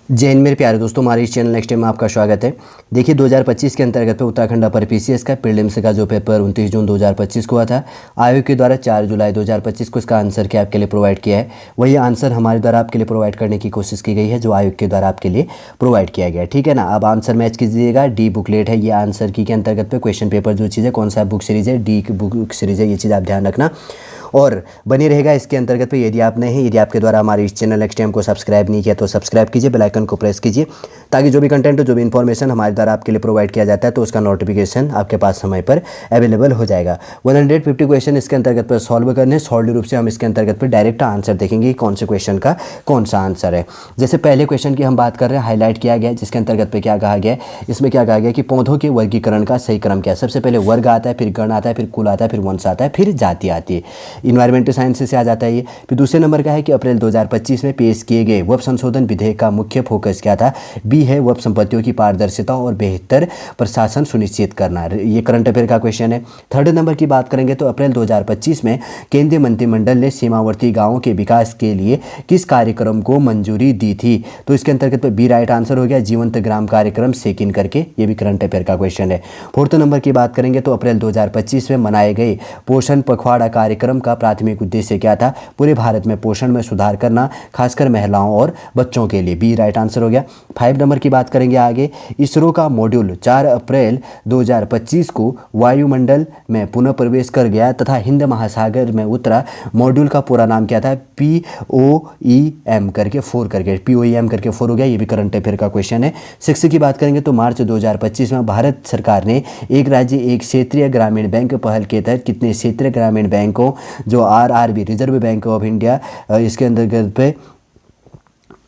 जय हिंद मेरे प्यारे दोस्तों, हमारे इस चैनल नेक्स्ट टाइम में आपका स्वागत है। देखिए 2025 के अंतर्गत पे उत्तराखंड अपर पीसीएस का प्रीलिम्स का जो पेपर 29 जून 2025 को हुआ था, आयोग के द्वारा 4 जुलाई 2025 को इसका आंसर क्या आपके लिए प्रोवाइड किया है। वही आंसर हमारे द्वारा आपके लिए प्रोवाइड करने की कोशिश की गई है जो आयोग के द्वारा आपके लिए प्रोवाइड किया गया है, ठीक है ना। अब आंसर मैच कीजिएगा। डी बुकलेट है ये आंसर की के अंतर्गत पे क्वेश्चन पेपर जो चीज़ है, कौन सा बुक सीरीज़ है, डी बुक सीरीज़ है, ये चीज़ आप ध्यान रखना और बनी रहेगा इसके अंतर्गत पे। यदि आप नए हैं, यदि आपके द्वारा हमारे इस चैनल नेक्स्ट टाइम को सब्सक्राइब नहीं किया तो सब्सक्राइब कीजिए, बेल आइकन को प्रेस कीजिए ताकि जो भी कंटेंट जो भी इन्फॉर्मेशन हमारे द्वारा आपके लिए प्रोवाइड किया जाता है तो उसका नोटिफिकेशन आपके पास समय पर अवेलेबल हो जाएगा। 150 क्वेश्चन इसके अंतर्गत पर सॉल्व करने, सॉलिड रूप से हम इसके अंतर्गत पर डायरेक्ट आंसर देखेंगे कौन से क्वेश्चन का कौन सा आंसर है। जैसे पहले क्वेश्चन की हम बात कर रहे हैं, हाईलाइट किया गया जिसके अंतर्गत पे क्या कहा गया है, इसमें क्या कहा गया कि पौधों के वर्गीकरण का सही क्रम क्या है। सबसे पहले वर्ग आता है, फिर गण आता है, फिर कुल आता है, फिर वंश आता है, फिर जाति आती है। इन्वायरमेंटल साइंस से आ जाता है ये। फिर दूसरे नंबर का है कि अप्रैल 2025 में पेश किए गए वप संशोधन विधेयक का मुख्य फोकस क्या था। बी है वप संपत्तियों की पारदर्शिता और बेहतर प्रशासन सुनिश्चित करना। ये करंट अफेयर का क्वेश्चन है। थर्ड नंबर की बात करेंगे तो अप्रैल 2025 में केंद्रीय मंत्रिमंडल ने सीमावर्ती गांवों के विकास के लिए किस कार्यक्रम को मंजूरी दी थी। तो इसके अंतर्गत बी राइट आंसर हो गया, जीवंत ग्राम कार्यक्रम सेकिन करके। ये भी करंट अफेयर का क्वेश्चन है। फोर्थ नंबर की बात करेंगे तो अप्रैल 2025 में मनाए गए पोषण पखवाड़ा कार्यक्रम का प्राथमिक उद्देश्य क्या था। पूरे भारत में पोषण में सुधार करना, खासकर महिलाओं और बच्चों के लिए। बी राइट आंसर हो गया। 5 नंबर की बात करेंगे आगे। इसरो का मॉड्यूल 4 अप्रैल 2025 को वायुमंडल में पुनः प्रवेश कर गया तथा हिंद महासागर में उतरा। मॉड्यूल का पूरा नाम क्या था। POEM करके 4 करके, POEM करके 4 हो गया। ये भी करंट अफेयर का क्वेश्चन है। 6 की बात करेंगे तो मार्च 2025 में भारत सरकार ने एक राज्य एक क्षेत्रीय ग्रामीण बैंक पहल के तहत कितने क्षेत्रीय ग्रामीण बैंकों जो RRB reserve bank of India इसके अंतर्गत पे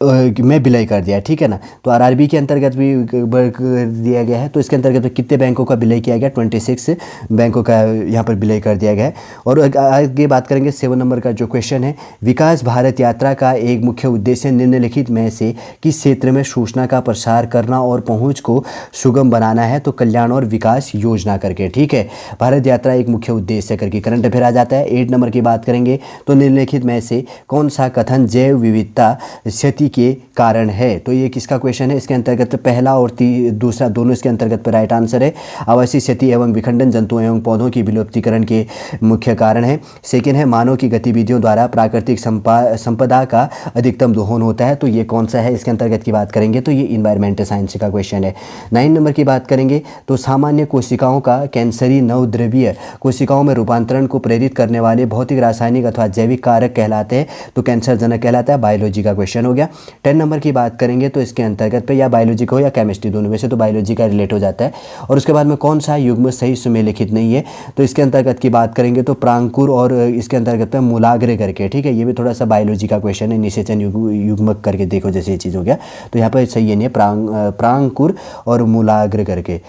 में विलय कर दिया, ठीक है ना। तो RRB के अंतर्गत भी कर दिया गया है। तो इसके अंतर्गत कितने बैंकों का विलय किया गया, 26 बैंकों का यहाँ पर विलय कर दिया गया है। और आगे बात करेंगे 7 नंबर का जो क्वेश्चन है, विकास भारत यात्रा का एक मुख्य उद्देश्य निम्नलिखित में से किस क्षेत्र में सूचना का प्रसार करना और पहुँच को सुगम बनाना है। तो कल्याण और विकास योजना करके, ठीक है। भारत यात्रा एक मुख्य उद्देश्य करके करंट अफेयर आ जाता है। 8 नंबर की बात करेंगे तो निम्नलिखित में से कौन सा कथन जैव विविधता क्षति के कारण है। तो ये किसका क्वेश्चन है। इसके अंतर्गत पहला और दूसरा दोनों इसके अंतर्गत पर राइट आंसर है। आवासीय क्षति एवं विखंडन जंतुओं एवं पौधों की विलुप्तीकरण के मुख्य कारण है। सेकेंड है मानव की गतिविधियों द्वारा प्राकृतिक संपदा का अधिकतम दोहन होता है। तो ये कौन सा है इसके अंतर्गत की बात करेंगे तो ये इन्वायरमेंटल साइंस का क्वेश्चन है। 9 नंबर की बात करेंगे तो सामान्य कोशिकाओं का कैंसरी नवद्रव्य कोशिकाओं में रूपांतरण को प्रेरित करने वाले भौतिक, रासायनिक अथवा जैविक कारक कहलाते हैं। तो कैंसर जनक कहलाता है। बायोलॉजी का क्वेश्चन हो गया। 10 नंबर की बात करेंगे तो इसके अंतर्गत पे या बायोलॉजी का हो या केमिस्ट्री, दोनों में से तो बायोलॉजी का रिलेट हो जाता है। और उसके बाद में कौन सा युग्म सही सुमेलिखित नहीं है। तो इसके अंतर्गत की बात करेंगे तो प्रांकुर और इसके अंतर्गत पे मूलाग्र करके, ठीक है। ये भी थोड़ा सा बायोलॉजी का क्वेश्चन है। निषेचन युग्मक करके देखो जैसे ये चीज़ हो गया। तो यहाँ पर सही है नहीं, प्रांकुर और मूलाग्र करके,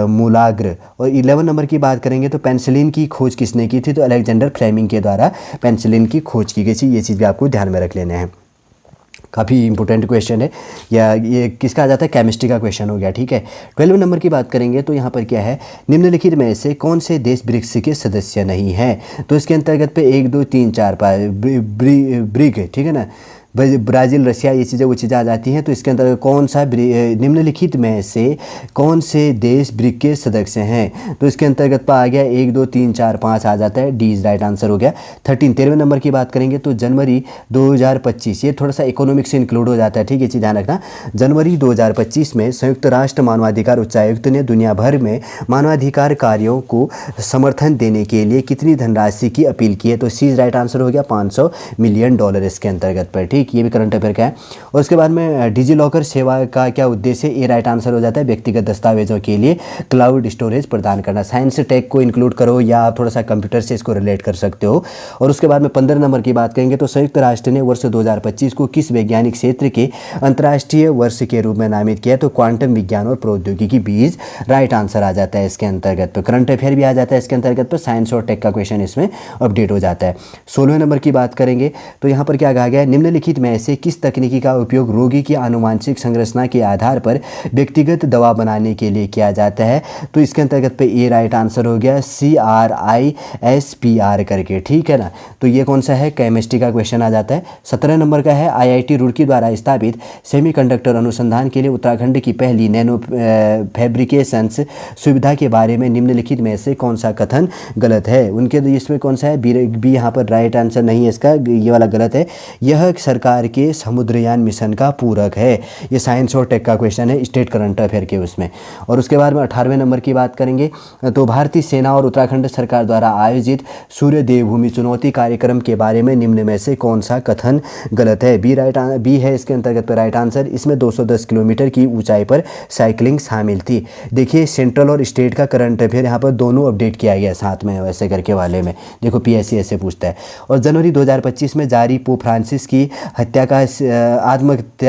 मूलाग्र। और 11 नंबर की बात करेंगे तो पेनिसिलिन की खोज किसने की थी। तो अलेक्जेंडर फ्लेमिंग के द्वारा पेनिसिलिन की खोज की गई थी। ये चीज़ भी आपको ध्यान में रख लेने हैं। काफ़ी इंपॉर्टेंट क्वेश्चन है। या ये किसका आ जाता है, केमिस्ट्री का क्वेश्चन हो गया, ठीक है। 12 नंबर की बात करेंगे तो यहाँ पर क्या है, निम्नलिखित में से कौन से देश ब्रिक्स के सदस्य नहीं हैं। तो इसके अंतर्गत पे 1 2 3 4 5 ब्रिक, ठीक है ना। ब्राज़ील, रशिया, ये चीज़ें वो चीज़ें आ जाती हैं। तो इसके अंतर्गत कौन सा निम्नलिखित में से कौन से देश ब्रिक के सदस्य हैं। तो इसके अंतर्गत पर आ गया 1 2 3 4 5 आ जाता है। डी इज राइट आंसर हो गया। 13वें नंबर की बात करेंगे तो जनवरी 2025, ये थोड़ा सा इकोनॉमिक्स से इंक्लूड हो जाता है, ठीक है। ये चीज़ ध्यान रखना। जनवरी 2025 में संयुक्त राष्ट्र मानवाधिकार उच्चायुक्त ने दुनिया भर में मानवाधिकार कार्यों को समर्थन देने के लिए कितनी धनराशि की अपील की है। तो सी इज राइट आंसर हो गया, $500 मिलियन इसके अंतर्गत पर, ठीक। ये भी करंट अफेयर का है। और उसके बाद में डिजी लॉकर सेवा का क्या उद्देश्य है। ए राइट आंसर हो जाता है, व्यक्तिगत दस्तावेजों के लिए क्लाउड स्टोरेज प्रदान करना। साइंस टेक को इंक्लूड करो या आप थोड़ा सा कंप्यूटर से इसको रिलेट कर सकते हो। और उसके बाद में 15 नंबर की बात करेंगे तो संयुक्त राष्ट्र ने वर्ष 2025 को किस वैज्ञानिक क्षेत्र के अंतर्राष्ट्रीय वर्ष के रूप में नामित किया। तो क्वांटम विज्ञान और प्रौद्योगिकी बीज राइट आंसर आ जाता है इसके अंतर्गत। तो करंट अफेयर भी आ जाता है इसके अंतर्गत, पर साइंस और टेक का क्वेश्चन इसमें अपडेट हो जाता है। 16वें नंबर की बात करेंगे तो यहाँ पर क्या कहा गया है, निम्नलिखित निम्नलिखित में से किस तकनीकी का उपयोग रोगी की आनुवांशिक संरचना के आधार पर व्यक्तिगत दवा बनाने के लिए किया जाता है? तो इसके अंतर्गत पे ए राइट आंसर हो गया, CRISPR करके, ठीक है ना। तो ये कौन सा है, केमिस्ट्री का क्वेश्चन आ जाता है। 17 नंबर का है, IIT रुड़की द्वारा स्थापित सेमीकंडक्टर अनुसंधान के लिए उत्तराखंड की पहली नैनो फैब्रिकेशंस सुविधा के बारे में निम्नलिखित में से कौन सा कथन गलत है? उनके इसमें कौन सा है, बी यहाँ पर राइट आंसर नहीं है इसका, ये वाला गलत है। यह सरकार के समुद्रयान मिशन का पूरक है। ये साइंस और टेक का क्वेश्चन है, स्टेट करंट अफेयर के उसमें। और उसके बाद में 18वें नंबर की बात करेंगे तो भारतीय सेना और उत्तराखंड सरकार द्वारा आयोजित सूर्य देवभूमि चुनौती कार्यक्रम के बारे में निम्न में से कौन सा कथन गलत है? बी है इसके अंतर्गत पर राइट आंसर। इसमें 210 किलोमीटर की ऊंचाई पर साइकिलिंग शामिल थी। देखिए सेंट्रल और स्टेट का करंट अफेयर यहाँ पर दोनों अपडेट किया गया साथ में, वैसे करके वाले में देखो PSC ऐसे पूछता है। और जनवरी 2025 में जारी पोप फ्रांसिस की हत्या का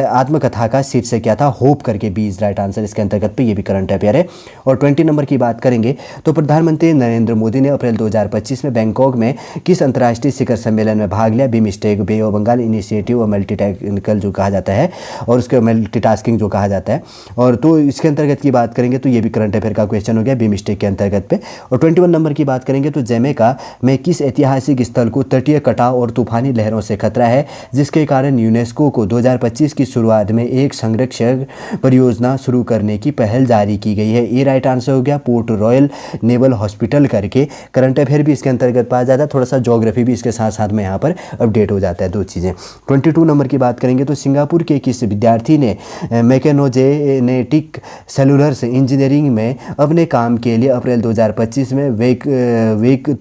आत्मकथा का शीर्षक क्या था? होप करके, 20 राइट आंसर इसके अंतर्गत पे, ये भी करंट अफेयर है। और 20 नंबर की बात करेंगे तो प्रधानमंत्री नरेंद्र मोदी ने अप्रैल 2025 में बैंकॉक में किस अंतर्राष्ट्रीय शिखर सम्मेलन में भाग लिया? BIMSTEC, Bay of Bengal initiative और मल्टीटेक्निकल जो कहा जाता है, और उसके मल्टीटास्किंग जो कहा जाता है। और तो इसके अंतर्गत की बात करेंगे तो ये भी करंट अफेयर का क्वेश्चन हो गया, बिमस्टेक के अंतर्गत पे। और 21 नंबर की बात करेंगे तो जमैका में किस ऐतिहासिक स्थल को तटीय कटाव और तूफानी लहरों से खतरा है, जिसके कारण यूनेस्को को 2025 की शुरुआत में एक संरक्षण परियोजना शुरू करने की पहल जारी की गई है? ये राइट आंसर हो गया, पोर्ट रॉयल नेवल हॉस्पिटल करके। करंट अफेयर भी इसके अंतर्गत पाया जाता है, थोड़ा सा ज्योग्राफी भी इसके साथ साथ में यहाँ पर अपडेट हो जाता है, दो चीज़ें। 22 नंबर की बात करेंगे तो सिंगापुर के किस विद्यार्थी ने मैकेनोजेनेटिक सेलुलर इंजीनियरिंग में अपने काम के लिए अप्रैल 2025 में वेक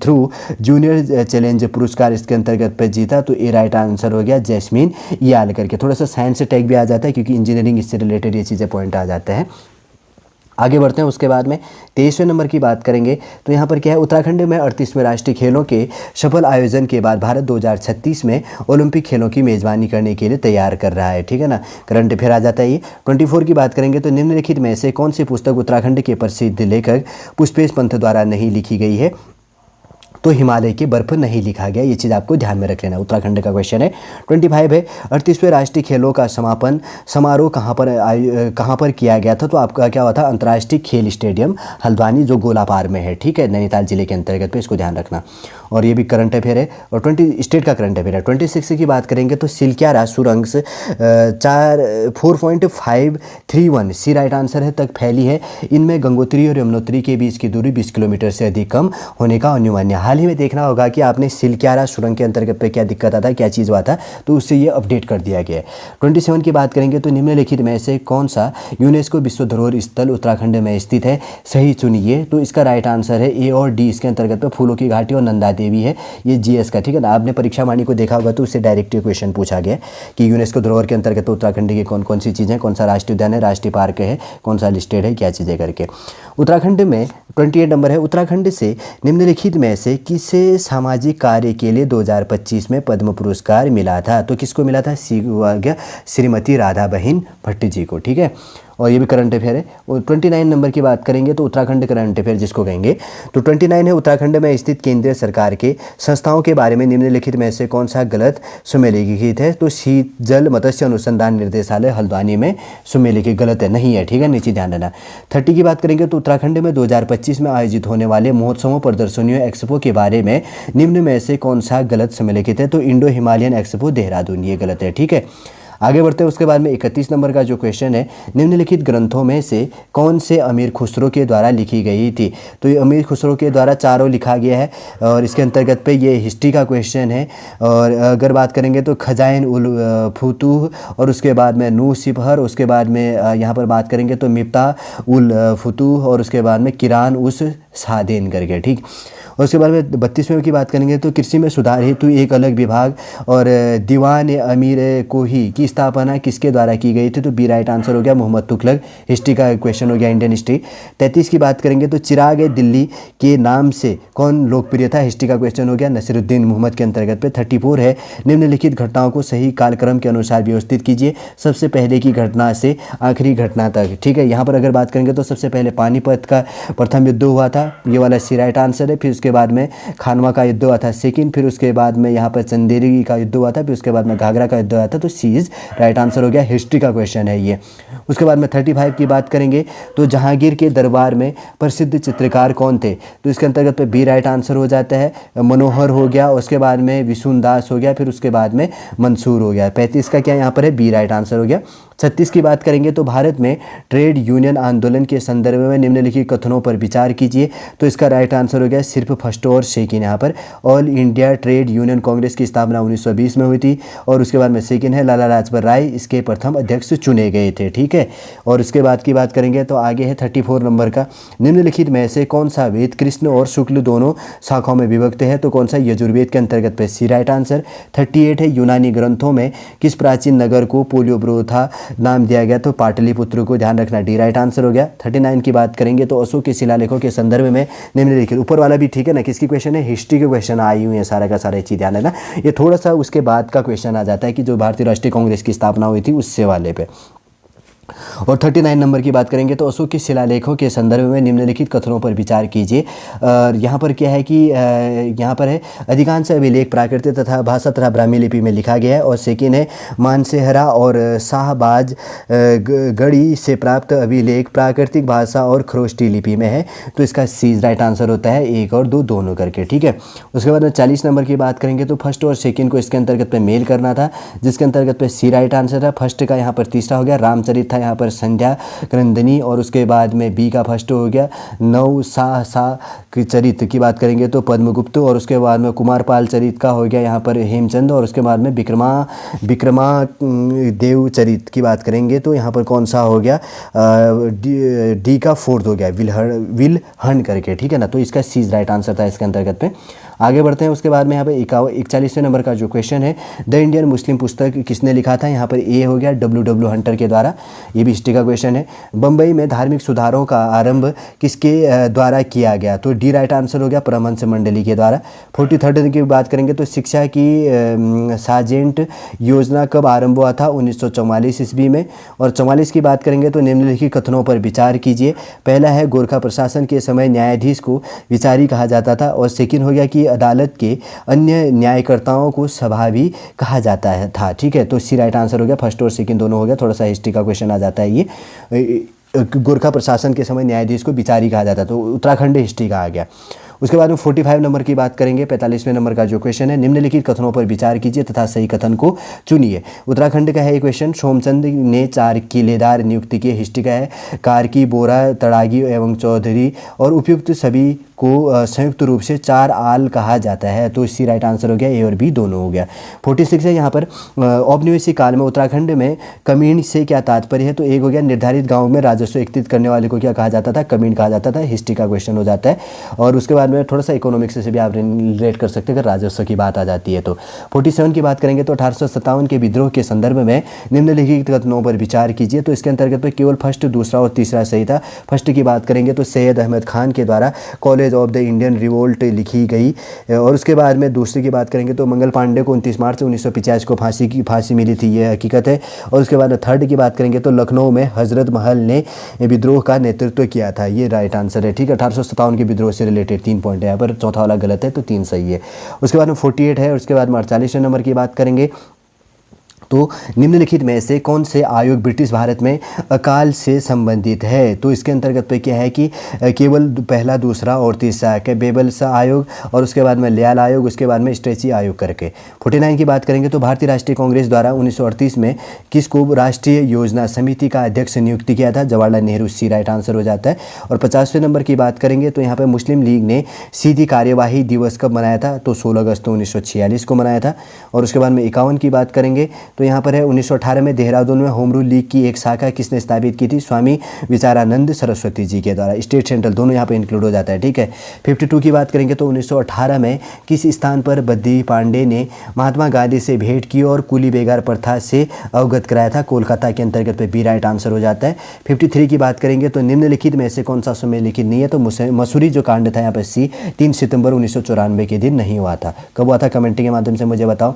थ्रू जूनियर चैलेंज पुरस्कार इसके अंतर्गत पे जीता? तो ए राइट आंसर हो गया, जैस्मीन याल करके। थोड़ा सा साइंस से टैग भी आ जाता है क्योंकि इंजीनियरिंग इससे रिलेटेड ये चीज़ें पॉइंट आ जाते हैं। आगे बढ़ते हैं। उसके बाद में 23वें नंबर की बात करेंगे तो यहाँ पर क्या है, उत्तराखंड में 38वें राष्ट्रीय खेलों के सफल आयोजन के बाद भारत 2036 में ओलंपिक खेलों की मेज़बानी करने के लिए तैयार कर रहा है, ठीक है ना। करंट अफेयर आ जाता है ये। 24 की बात करेंगे तो निम्नलिखित में से कौन सी पुस्तक उत्तराखंड के प्रसिद्ध लेखक पुष्पेश पंत द्वारा नहीं लिखी गई है? तो हिमालय की बर्फ नहीं लिखा गया, ये चीज़ आपको ध्यान में रख लेना, उत्तराखंड का क्वेश्चन है। 25 है, 38वें राष्ट्रीय खेलों का समापन समारोह कहाँ पर किया गया था? तो आपका क्या हुआ था, अंतर्राष्ट्रीय खेल स्टेडियम हल्द्वानी जो गोलापार में है, ठीक है, नैनीताल जिले के अंतर्गत पे, इसको ध्यान रखना। और ये भी करंट अफेयर है। और 20 स्टेट का करंट अफेयर है। 26 की बात करेंगे तो सिलक्यारा सुरंग 4.531 सी राइट आंसर है तक फैली है। इनमें गंगोत्री और यमुनोत्री के बीच की दूरी 20 किलोमीटर से अधिक कम होने का अनुमान है। हाल ही में देखना होगा कि आपने सिलक्यारा सुरंग के अंतर्गत पे क्या दिक्कत आता है, क्या चीज़ हुआ था, तो उससे ये अपडेट कर दिया गया है। 27 की बात करेंगे तो निम्नलिखित में से कौन सा यूनेस्को विश्व धरोहर स्थल उत्तराखंड में स्थित है? सही चुनिए। तो इसका राइट आंसर है ए और डी इसके अंतर्गत पे फूलों की घाटी और नंदा देवी है, ये GS का, ठीक है ना। आपने परीक्षा वाणी को देखा होगा तो उससे डायरेक्ट क्वेश्चन पूछा गया कि यूनेस्को धरोहर के अंतर्गत उत्तराखंड की कौन कौन सी चीज़ें, कौन सा राष्ट्रीय उद्यान है, राष्ट्रीय पार्क है, कौन सा लिस्टेड है, क्या चीज़ें करके। उत्तराखंड में 28 नंबर है, उत्तराखंड से निम्नलिखित में से किसे सामाजिक कार्य के लिए 2025 में पद्म पुरस्कार मिला था? तो किसको मिला था? श्रीमती राधा बहन भट्ट जी को, ठीक है। और ये भी करंट अफेयर है। और 29 नंबर की बात करेंगे तो उत्तराखंड करंट अफेयर जिसको कहेंगे तो 29 है, उत्तराखंड में स्थित केंद्रीय सरकार के संस्थाओं के बारे में निम्नलिखित में से कौन सा गलत सुमेलिखित है? तो शीत जल मत्स्य अनुसंधान निर्देशालय हल्द्वानी में सुमेलिखित गलत है, नहीं है, ठीक है, नीचे ध्यान देना। 30 की बात करेंगे तो उत्तराखंड में 2025 में आयोजित होने वाले महोत्सवों, प्रदर्शनियों, एक्सपो के बारे में निम्न में से कौन सा गलत सुमेलिखित है? तो इंडो हिमालयन एक्सपो देहरादून, ये गलत है, ठीक है। आगे बढ़ते हैं। उसके बाद में 31 नंबर का जो क्वेश्चन है, निम्नलिखित ग्रंथों में से कौन से अमीर खुसरो के द्वारा लिखी गई थी? तो ये अमीर खुसरो के द्वारा चारों लिखा गया है और इसके अंतर्गत पे ये हिस्ट्री का क्वेश्चन है। और अगर बात करेंगे तो खजाइन उल फुतूह, और उसके बाद में नू सिपहर, उसके बाद में यहाँ पर बात करेंगे तो मिफ्ता उल फुतूह, और उसके बाद में किरान उस सादेन करके, ठीक। और उसके बाद में 32वें की बात करेंगे तो कृषि में सुधार हेतु एक अलग विभाग और दीवान अमीर कोही की स्थापना किसके द्वारा की गई थी? तो बी राइट आंसर हो गया, मोहम्मद तुगलक। हिस्ट्री का क्वेश्चन हो गया, इंडियन हिस्ट्री। 33 की बात करेंगे तो चिराग दिल्ली के नाम से कौन लोकप्रिय था? हिस्ट्री का क्वेश्चन हो गया, नसीरुद्दीन मोहम्मद के अंतर्गत पे। 34 है, निम्नलिखित घटनाओं को सही कालक्रम के अनुसार व्यवस्थित कीजिए, सबसे पहले की घटना से आखिरी घटना तक, ठीक है। यहाँ पर अगर बात करेंगे तो सबसे पहले पानीपत का प्रथम युद्ध हुआ था, ये वाला सी राइट आंसर है। फिर उसके उसके बाद में खानवा का युद्ध हुआ था सेकंड, फिर उसके बाद में यहाँ पर चंदेरी का युद्ध हुआ था, फिर उसके बाद में घाघरा का युद्ध हुआ था। तो सी इज राइट आंसर हो गया, हिस्ट्री का क्वेश्चन है ये। उसके बाद में 35 की बात करेंगे तो जहांगीर के दरबार में प्रसिद्ध चित्रकार कौन थे? तो इसके अंतर्गत पे बी राइट आंसर हो जाता है, मनोहर हो गया, उसके बाद में विशुनदास हो गया, फिर उसके बाद में मंसूर हो गया। 35 का क्या यहाँ पर है, बी राइट आंसर हो गया। 36 की बात करेंगे तो भारत में ट्रेड यूनियन आंदोलन के संदर्भ में निम्नलिखित कथनों पर विचार कीजिए। तो इसका राइट आंसर हो गया सिर्फ फर्स्ट और सेकंड। यहाँ पर all India trade union Congress की स्थापना 1920 में हुई थी, और उसके बाद में सेकंड है लाला लाजपत राय इसके प्रथम अध्यक्ष चुने गए थे, ठीक है। और उसके बाद की बात करेंगे तो आगे है 34 नंबर का, निम्नलिखित में से कौन सा वेद कृष्ण और शुक्ल दोनों शाखाओं में विभक्त है? तो कौन सा, यजुर्वेद के अंतर्गत पे सी राइट आंसर। 38 है यूनानी ग्रंथों में किस प्राचीन नगर को पोलियोब्रोथा नाम दिया गया? तो पाटलिपुत्र को, ध्यान रखना, डी राइट आंसर हो गया। 39 की बात करेंगे तो अशोक के शिलालेखों के संदर्भ में निम्नलिखित, ऊपर वाला भी ठीक है ना, किसकी क्वेश्चन है, हिस्ट्री के क्वेश्चन आई हुई है, सारा का सारा चीज़ ध्यान है ना। ये थोड़ा सा उसके बाद का क्वेश्चन आ जाता है कि जो भारतीय राष्ट्रीय कांग्रेस की स्थापना हुई थी उससे वाले पे। और 39 नंबर की बात करेंगे तो अशोक के शिलालेखों के संदर्भ में निम्नलिखित कथनों पर विचार कीजिए। यहाँ पर क्या है कि यहाँ पर है अधिकांश अभिलेख प्राकृतिक तथा भाषा तथा ब्राह्मी लिपि में लिखा गया है, और सेकेंड है मानसेहरा और शाहबाज गढ़ी से प्राप्त अभिलेख प्राकृतिक भाषा और खरोष्टी लिपि में है। तो इसका सी राइट आंसर होता है, 1 और 2 दोनों करके, ठीक है। उसके बाद में 40 नंबर की बात करेंगे तो फर्स्ट और सेकेंड को इसके अंतर्गत पे मेल करना था, जिसके अंतर्गत पे सी राइट आंसर था। फर्स्ट का यहाँ पर तीसरा हो गया रामचरित था, यहाँ पर संध्या क्रंदनी, और उसके बाद में बी का फर्स्ट हो गया नौ सा चरित की बात करेंगे तो पद्मगुप्त, और उसके बाद में कुमारपाल चरित का हो गया यहाँ पर हेमचंद, और उसके बाद में विक्रमा देव चरित की बात करेंगे तो यहाँ पर कौन सा हो गया, डी का फोर्थ हो गया विलहन करके, ठीक है ना। तो इसका सी राइट आंसर था इसके अंतर्गत पे। आगे बढ़ते हैं। उसके बाद में यहाँ पे 41वें नंबर का जो क्वेश्चन है, द इंडियन मुस्लिम पुस्तक किसने लिखा था? यहाँ पर ए हो गया W हंटर के द्वारा, ये भी हिस्ट्री का क्वेश्चन है। बम्बई में धार्मिक सुधारों का आरंभ किसके द्वारा किया गया? तो डी राइट आंसर हो गया परमहंस मंडली के द्वारा। 43 की बात करेंगे तो शिक्षा की सार्जेंट योजना कब आरंभ हुआ था? 1944 ईस्वी में। और 44 की बात करेंगे तो निम्नलिखित कथनों पर विचार कीजिए। पहला है गोरखा प्रशासन के समय न्यायाधीश को विचारी कहा जाता था, और सेकंड हो गया कि अदालत के अन्य न्यायकर्ताओं को सभा भी कहा जाता था, ठीक है। तो सी राइट आंसर हो गया, फर्स्ट और सेकंड दोनों हो गया। थोड़ा सा हिस्ट्री का क्वेश्चन आ जाता है ये, गोरखा प्रशासन के समय न्यायाधीश को विचारी कहा जाता, तो उत्तराखंड हिस्ट्री का आ गया। उसके बाद में 45 नंबर की बात करेंगे। 45वें नंबर का जो क्वेश्चन है, निम्नलिखित कथनों पर विचार कीजिए तथा सही कथन को चुनिए। उत्तराखंड का है ये क्वेश्चन। सोमचंद ने 4 किलेदार नियुक्ति की, हिस्ट्री का है। कार्की, बोरा, तड़ागी एवं चौधरी और उपयुक्त सभी को संयुक्त रूप से 4 आल कहा जाता है। तो इसी राइट आंसर हो गया, ए और बी दोनों हो गया। 46 है यहाँ पर, औपनिवेशिक काल में उत्तराखंड में कमीण से क्या तात्पर्य है? तो एक हो गया निर्धारित गाँव में राजस्व एकत्रित करने वाले को क्या कहा जाता था? कमीण कहा जाता था, हिस्ट्री का क्वेश्चन हो जाता है। और उसके बाद में थोड़ा सा इकोनॉमिक्स से भी आप रिलेट कर सकते हैं अगर राजस्व की बात आ जाती है तो। 47 की बात करेंगे तो 1857 के विद्रोह के संदर्भ में निम्नलिखित कथनों पर विचार कीजिए। तो इसके अंतर्गत पर केवल फर्स्ट, दूसरा और तीसरा सही था। फर्स्ट की बात करेंगे तो सैयद अहमद खान के द्वारा college of the Indian revolt लिखी गई। और उसके बाद में दूसरी की बात करेंगे तो मंगल पांडे को 29 मार्च 1950 को फांसी मिली थी, ये हकीकत है। और उसके बाद थर्ड की बात करेंगे तो लखनऊ में हजरत महल ने विद्रोह का नेतृत्व किया था, ये राइट आंसर है, ठीक है। 1857 के विद्रोह से रिलेटेड 3 पॉइंट है यहाँ पर, चौथा वाला गलत है तो 3 सही है। उसके बाद में 48 है। उसके बाद में 48वें नंबर की बात करेंगे तो निम्नलिखित में से कौन से आयोग ब्रिटिश भारत में अकाल से संबंधित है? तो इसके अंतर्गत पे क्या है कि केवल पहला, दूसरा और तीसरा है, बेबल्स आयोग, और उसके बाद में लियाल आयोग, उसके बाद में स्ट्रेची आयोग करके। 49 की बात करेंगे तो भारतीय राष्ट्रीय कांग्रेस द्वारा 1938 में किसको राष्ट्रीय योजना समिति का अध्यक्ष नियुक्त किया था? जवाहरलाल नेहरू, सी राइट आंसर हो जाता है। और 50वें नंबर की बात करेंगे तो यहाँ पर मुस्लिम लीग ने सीधी कार्यवाही दिवस कब मनाया था? तो 16 अगस्त 1946 को मनाया था। और उसके बाद में 51 की बात करेंगे तो यहाँ पर है 1918 में देहरादून में होम रूल लीग की एक शाखा किसने स्थापित की थी? स्वामी विचारानंद सरस्वती जी के द्वारा। स्टेट सेंट्रल दोनों यहाँ पे इंक्लूड हो जाता है, ठीक है। 52 की बात करेंगे तो 1918 में किस स्थान पर बद्री पांडे ने महात्मा गांधी से भेंट की और कुली बेगार प्रथा से अवगत कराया था? कोलकाता के अंतर्गत पे बी राइट आंसर हो जाता है। 53 की बात करेंगे तो निम्नलिखित में से कौन सा समय लिखित नहीं है? तो मसूरी जो कांड था यहाँ पर सी 3 सितंबर 1994 के दिन नहीं हुआ था। कब हुआ था? कमेंटिंग के माध्यम से मुझे बताओ।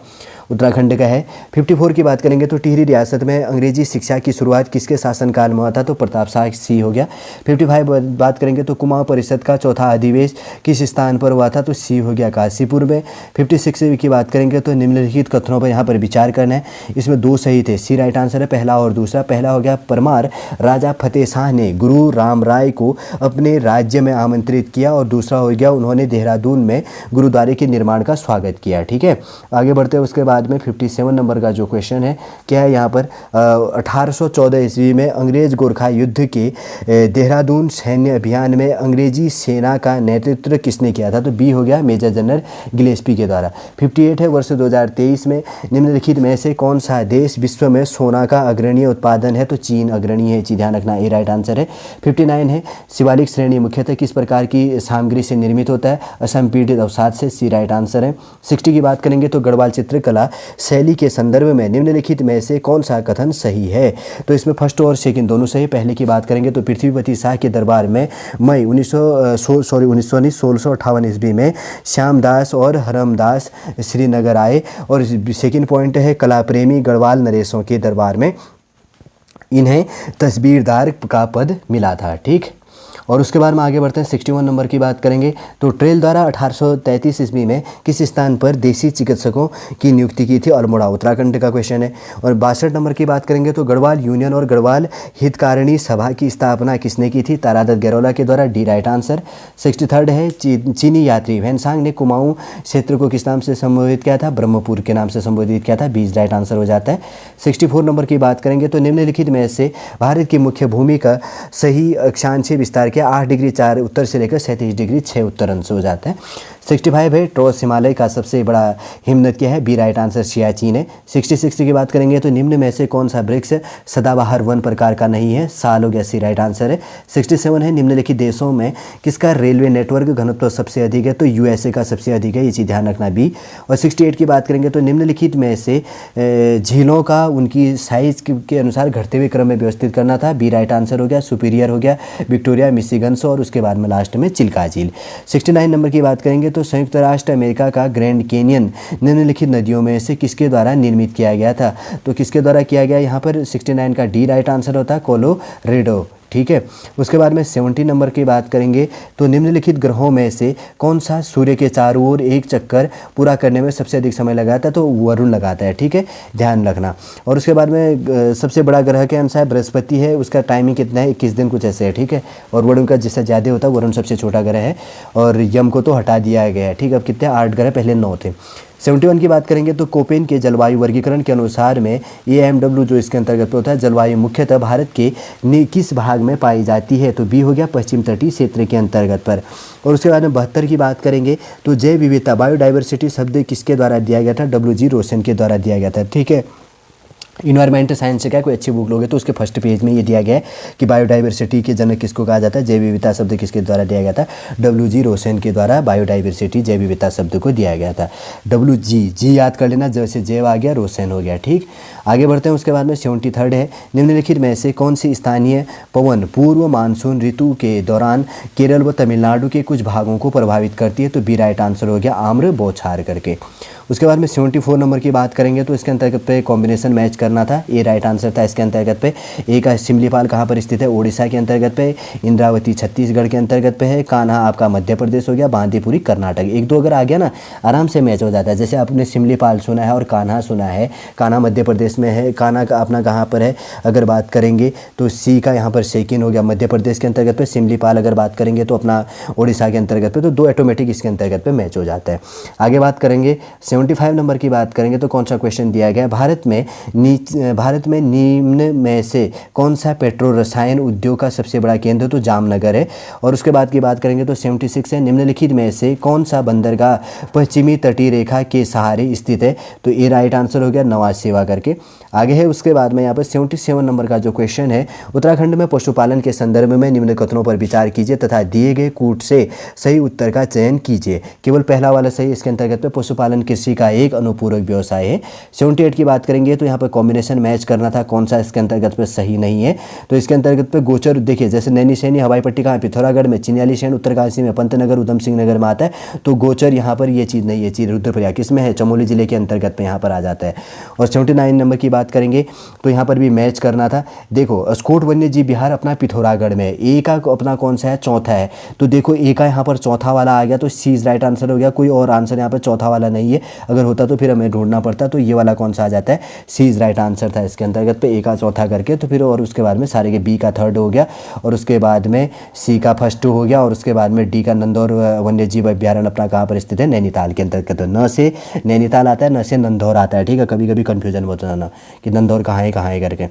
उत्तराखंड का है। 54 54 की बात करेंगे तो टिहरी रियासत में अंग्रेजी शिक्षा की शुरुआत किसके शासनकाल में हुआ था, तो प्रताप शाह, सी हो गया। 55 बात करेंगे तो कुमाऊं परिषद का चौथा अधिवेश किस स्थान पर हुआ था, तो सी हो गया काशीपुर में। 56 की बात करेंगे तो निम्नलिखित कथनों पर यहाँ पर विचार करना है, इसमें दो सही थे, सी राइट आंसर है, पहला और दूसरा। पहला हो गया परमार राजा फतेह शाह ने गुरु राम राय को अपने राज्य में आमंत्रित किया, और दूसरा हो गया उन्होंने देहरादून में गुरुद्वारे के निर्माण का स्वागत किया। ठीक है, आगे बढ़ते हैं। उसके बाद में 57 नंबर का जो क्वेश्चन है क्या है यहाँ पर, 1814 ईस्वी में अंग्रेज गोरखा युद्ध के देहरादून सैन्य अभियान में अंग्रेजी सेना का नेतृत्व किसने किया था, तो बी हो गया मेजर जनरल गिलेस्पी के द्वारा। 58 है, वर्ष 2023 में निम्नलिखित में से कौन सा देश विश्व में सोना का अग्रणीय उत्पादन है, तो चीन अग्रणी है, चीज ध्यान रखना, ए राइट आंसर है। 59 है, शिवालिक श्रेणी मुख्यतः किस प्रकार की सामग्री से निर्मित होता है, असंपीड़ित अवसाद से, सी राइट आंसर है। 60 की बात करेंगे तो गढ़वाल चित्रकला शैली के संदर्भ में निम्नलिखित में से कौन सा कथन सही है, तो इसमें फर्स्ट और सेकंड दोनों सही। पहले की बात करेंगे तो पृथ्वीपति शाह के दरबार में मई 1658 ईस्वी में श्यामदास और हरमदास श्रीनगर आए, और सेकंड पॉइंट है कला प्रेमी गढ़वाल नरेशों के दरबार में इन्हें तस्वीरदार का पद मिला था। ठीक, और उसके बाद में आगे बढ़ते हैं। 61 नंबर की बात करेंगे तो ट्रेल द्वारा 1833 ईस्वी में किस स्थान पर देसी चिकित्सकों की नियुक्ति की थी, अल्मोड़ा उत्तराखंड का क्वेश्चन है। और 62 नंबर की बात करेंगे तो गढ़वाल यूनियन और गढ़वाल हितकारिणी सभा की स्थापना किसने की थी, तारादत्त गैरोला के द्वारा, डी राइट आंसर। 63 है, चीनी यात्री वैनसांग ने कुमाऊं क्षेत्र को किस नाम से संबोधित किया था, ब्रह्मपुर के नाम से संबोधित किया था, 20 राइट आंसर हो जाता है। 64 नंबर की बात करेंगे तो निम्नलिखित में से भारत की मुख्य भूमि का सही अक्षांशीय विस्तार क्या, 8 डिग्री 4 उत्तर से लेकर 37 डिग्री 6 उत्तर अंश हो जाता है। 65 है, ट्रोस हिमालय का सबसे बड़ा हिमनद क्या है, बी राइट आंसर सियाचिन है। 66 की बात करेंगे तो निम्न में से कौन सा वृक्ष सदाबहार वन प्रकार का नहीं है, साल हो गया, सी राइट आंसर है। 67 है, निम्नलिखित देशों में किसका रेलवे नेटवर्क घनत्व सबसे अधिक है, तो यूएसए का सबसे अधिक है, ये चीज़ ध्यान रखना, बी। और 68 की बात करेंगे तो निम्नलिखित में से झीलों का उनकी साइज के अनुसार घटते हुए क्रम में व्यवस्थित करना था, बी राइट आंसर हो गया, सुपीरियर हो गया, विक्टोरिया, मिशिगन, और उसके बाद में लास्ट में चिल्का झील। 69 नंबर की बात करेंगे तो संयुक्त राष्ट्र अमेरिका का ग्रैंड कैनियन निम्नलिखित नदियों में से किसके द्वारा निर्मित किया गया था, तो किसके द्वारा किया गया, यहाँ पर 69 का डी राइट आंसर होता है, कोलोरेडो। ठीक है, उसके बाद में 70 नंबर की बात करेंगे तो निम्नलिखित ग्रहों में से कौन सा सूर्य के चारों ओर एक चक्कर पूरा करने में सबसे अधिक समय लगाता है, तो वरुण लगाता है। ठीक है, ध्यान रखना। और उसके बाद में सबसे बड़ा ग्रह के अनुसार बृहस्पति है, उसका टाइमिंग कितना है, 21 दिन कुछ ऐसे है। ठीक है, और वरुण का जिससे ज़्यादा होता है, वरुण सबसे छोटा ग्रह है, और यम को तो हटा दिया गया है। ठीक है, अब कितने 8 ग्रह, पहले 9 थे। 71 की बात करेंगे तो कोपेन के जलवायु वर्गीकरण के अनुसार में AMW जो इसके अंतर्गत होता है, जलवायु मुख्यतः भारत के किस भाग में पाई जाती है, तो बी हो गया पश्चिम तटीय क्षेत्र के अंतर्गत पर। और उसके बाद में 72 की बात करेंगे तो जैव विविधता बायोडाइवर्सिटी शब्द किसके द्वारा दिया गया था, WG रोशन के द्वारा दिया गया था। ठीक है, इन्वायरमेंटल साइंस से क्या कोई अच्छी बुक लोगे तो उसके फर्स्ट पेज में ये दिया गया है कि बायोडाइवर्सिटी के जनक किसको कहा जाता है, जैव विविधता शब्द किसके द्वारा दिया गया था, WG रोशन के द्वारा बायोडाइवर्सिटी जैव विविधता शब्द को दिया गया था। जी याद कर लेना, जैसे जैव आ गया रोशन हो गया। ठीक, आगे बढ़ते हैं। उसके बाद में 73 है, निम्नलिखित में से कौन सी स्थानीय पवन पूर्व मानसून ऋतु के दौरान केरल व तमिलनाडु के कुछ भागों को प्रभावित करती है, तो बी राइट आंसर हो गया, आम्र बौछार करके। उसके बाद में 74 नंबर की बात करेंगे तो इसके अंतर्गत पे कॉम्बिनेशन मैच करना था, ए राइट आंसर था इसके अंतर्गत पे। एक सिमलीपाल कहाँ पर स्थित है, ओडिशा के अंतर्गत पे, इंद्रावती छत्तीसगढ़ के अंतर्गत पे है, कान्हा आपका मध्य प्रदेश हो गया, बांदीपुरी कर्नाटक। एक दो अगर आ गया ना आराम से मैच हो जाता है, जैसे आपने सिमलीपाल सुना है और कान्हा सुना है, कान्हा मध्य प्रदेश में है, कान्हा का अपना कहाँ पर है अगर बात करेंगे तो सी का यहाँ पर सेकिन हो गया मध्य प्रदेश के अंतर्गत पे, सिमलीपाल अगर बात करेंगे तो अपना ओडिशा के अंतर्गत पे, तो दो ऑटोमेटिक इसके अंतर्गत पे मैच हो जाता है। आगे बात करेंगे 75 नंबर की बात करेंगे तो कौन सा क्वेश्चन दिया गया, भारत में निम्न में से कौन सा पेट्रो रसायन उद्योग का सबसे बड़ा केंद्र, तो जामनगर है। और उसके बाद की बात करेंगे तो 76 है, निम्नलिखित में से कौन सा बंदरगाह पश्चिमी तटीय रेखा के सहारे स्थित है, तो ये राइट आंसर हो गया नवाज सेवा करके। आगे है उसके बाद में यहाँ पर 77 नंबर का जो क्वेश्चन है, उत्तराखंड में पशुपालन के संदर्भ में निम्न कथनों पर विचार कीजिए तथा दिए गए कूट से सही उत्तर का चयन कीजिए। केवल पहला वाला सही। इसके अंतर्गत पे पशुपालन कृषि का एक अनुपूरक व्यवसाय है। 78 की बात करेंगे तो यहाँ पर कॉम्बिनेशन मैच करना था, कौन सा इसके अंतर्गत पे सही नहीं है। तो इसके अंतर्गत पे गोचर देखिए, जैसे नैनीसैनी हवाई पट्टी कहाँ, पिथौरागढ़ में, चिन्यालीसैंण उत्तरकाशी में, पंतनगर उधम सिंह नगर में आता है। तो गोचर यहाँ पर ये चीज़ नहीं है, चीज़ रुद्रप्रयाग किसमें है, चमोली जिले के अंतर्गत में यहाँ पर आ जाता है। और 79 नंबर की बात करेंगे तो यहाँ पर भी मैच करना था। देखो स्कोट वन्य जीव विहार अपना पिथौरागढ़ में, ए का अपना कौन सा है, चौथा है। तो देखो ए का यहाँ पर चौथा वाला आ गया, तो सी इज राइट आंसर हो गया। कोई और आंसर यहाँ पर चौथा वाला नहीं है, अगर होता तो फिर हमें ढूंढना पड़ता। तो ये वाला कौन सा आ जाता है, सी इज राइट आंसर था इसके अंतर्गत पे, ए का चौथा करके। तो फिर और उसके बाद में सारे के बी का थर्ड हो गया, और उसके बाद में सी का फर्स्ट हो गया, और उसके बाद में डी का नंदौर वन्य जीव अभ्यारण्य अपना कहाँ पर स्थित है, नैनीताल के अंतर्गत। न से नैनीताल आता है, न से नंदौर आता है, ठीक है। कभी कभी कन्फ्यूजन होता है ना कि नंदौर कहाँ है करके।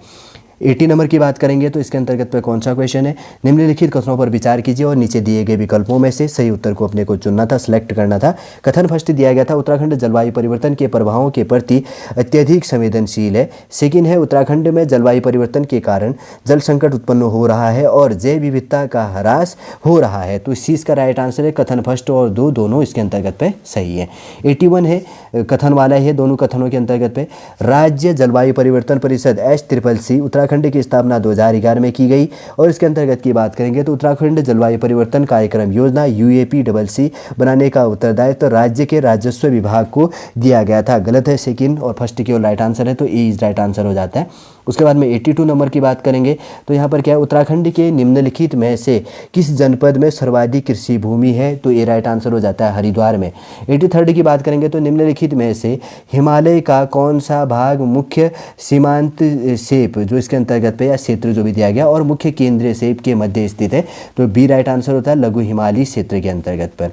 80 नंबर की बात करेंगे तो इसके अंतर्गत पे कौन सा क्वेश्चन है, निम्नलिखित कथनों पर विचार कीजिए और नीचे दिए गए विकल्पों में से सही उत्तर को अपने को चुनना था, सिलेक्ट करना था। कथन फर्स्ट दिया गया था, उत्तराखंड जलवायु परिवर्तन के प्रभावों के प्रति अत्यधिक संवेदनशील है। सेकंड है, उत्तराखंड में जलवायु परिवर्तन के कारण जल संकट उत्पन्न हो रहा है और जैव विविधता का ह्रास हो रहा है। तो इस चीज़ का राइट आंसर है कथन फर्स्ट और दो दोनों इसके अंतर्गत पे सही है। 81 है, कथन वाला है दोनों कथनों के अंतर्गत पे। राज्य जलवायु परिवर्तन परिषद HCCC उत्तराखंड की स्थापना 2011 में की गई। और इसके अंतर्गत की बात करेंगे तो उत्तराखंड जलवायु परिवर्तन कार्यक्रम योजना UAPCC बनाने का उत्तरदायित्व राज्य के राजस्व विभाग को दिया गया था। गलत है सेकंड और फर्स्ट केवल राइट आंसर है, तो ए इज राइट आंसर हो जाता है। उसके बाद में 82 नंबर की बात करेंगे तो यहाँ पर क्या है, उत्तराखंड के निम्नलिखित में से किस जनपद में सर्वाधिक कृषि भूमि है, तो ए राइट आंसर हो जाता है, हरिद्वार में। 83 की बात करेंगे तो निम्नलिखित में से हिमालय का कौन सा भाग मुख्य सीमांत सेप जो इसके अंतर्गत पे या क्षेत्र जो भी दिया गया और मुख्य केंद्रीय सेप के मध्य स्थित है, तो बी राइट आंसर होता है, लघु हिमालयी क्षेत्र के अंतर्गत पर।